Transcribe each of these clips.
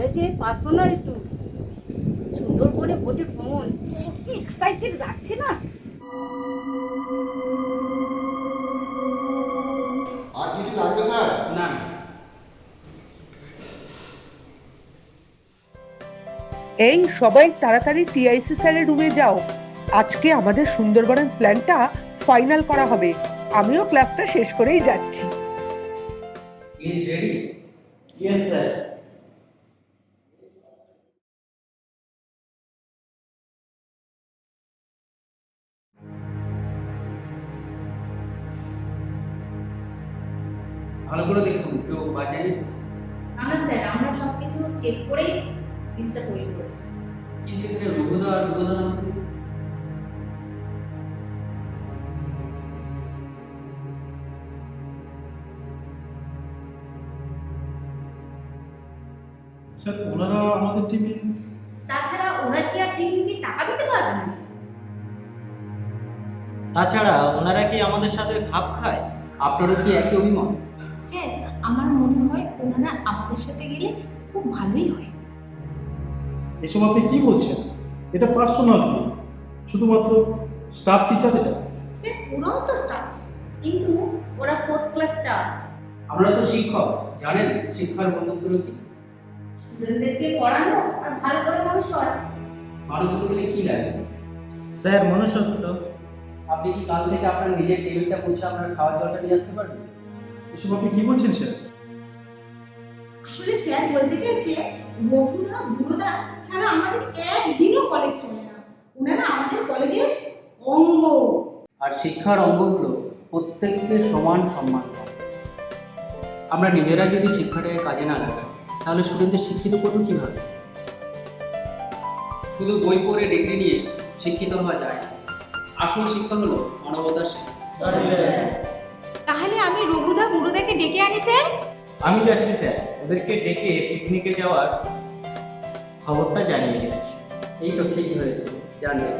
হয়েছে personal tour সুন্দরবনে বোটে ভ্রমণ। কি এক্সাইটেড লাগছে না? আর কিছু লাগবে স্যার? না। এই সবাই তাড়াতাড়ি টিআইসি স্যারের রুমে যাও। আজকে আমাদের সুন্দরবনের প্ল্যানটা ফাইনাল করা হবে। আমিও ক্লাসটা শেষ করেই যাচ্ছি। Is ready? Yes sir. ভালো করে দেখুন, কেউ বাজায়নি তো? না স্যার, আমরা সব কিছু চেক করেই লিস্টটা তৈরি করেছি। কিন্তু এখানে রঘুদা আর বুড়োদা নাম তো নেই। স্যার ওনারা আমাদের টিমে। তাছাড়া ওরা কি আর পিকনিকে টাকা দিতে পারবে না? তাছাড়া ওনারা কি আমাদের সাথে খাপ খায়? আপনারও কি একই অভিমত? স্যার, আমার মনে হয় ওনারা আমাদের সাথে গেলে খুব ভালোই হয়। এসব আপনি কি বলছেন? এটা পার্সোনাল, শুধুমাত্র স্টাফ টিচারে যাবে। স্যার, ওরাও তো স্টাফ। কিন্তু ওরা 4th ক্লাস স্টাফ। আমরা তো শিক্ষক, জানেন শিক্ষার বন্ধুত্ব কি? স্টুডেন্টদেরকে পড়ানো আর ভালো করে মানুষ করা। মানুষ হতে গেলে কি লাগে? স্যার মনুষ্যত্ব। আপনি কি কাল থেকে আপনার নিজের টেবিলটা মুছে আপনার খাওয়ার জলটা নিয়ে আসতে পারবেন? এসব আপনি কি বলছেন স্যার? আসলে স্যার বলতে চাইছে রঘুদা বুড়োদা ছাড়া আমাদের একদিনও কলেজ চলে না। ওনারা আমাদের কলেজের অঙ্গ। আর শিক্ষার অঙ্গগুলো প্রত্যেককে সমান সম্মান করে। আমরা নিজেরা যদি শিক্ষাটাকে কাজে না লাগাই তাহলে স্টুডেন্টদের শিক্ষিত করবো কীভাবে? শুধু বই পড়ে ডিগ্রি নিয়ে শিক্ষিত হওয়া যায় না। আসল শিক্ষা হলো মানবতার শিক্ষা। তাহলে আমি রঘুদা বুড়োদাকে ডেকে আনি স্যার। আমি যাচ্ছি স্যার, ওদেরকে ডেকে পিকনিকে যাওয়ার খবরটা জানিয়ে দিচ্ছি। এই তো ঠিকই হয়েছে, জানবেন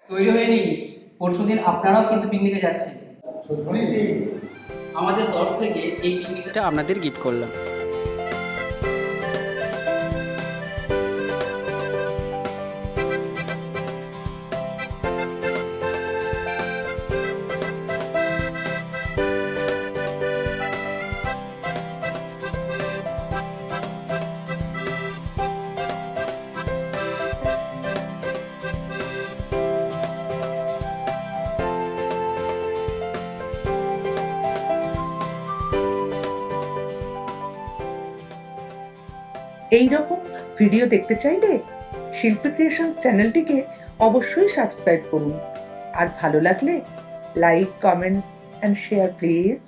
তৈরি হয়ে নিন। পরশুদিন আপনারাও কিন্তু পিকনিকে যাচ্ছেন। আমাদের তরফ থেকে এই পিকনিকটা আপনাদের গিফট করলাম। এইরকম ভিডিও দেখতে চাইলে শিল্পী ক্রিয়েশনস চ্যানেলটিকে অবশ্যই সাবস্ক্রাইব করুন। আর ভালো লাগলে like, comments and share please.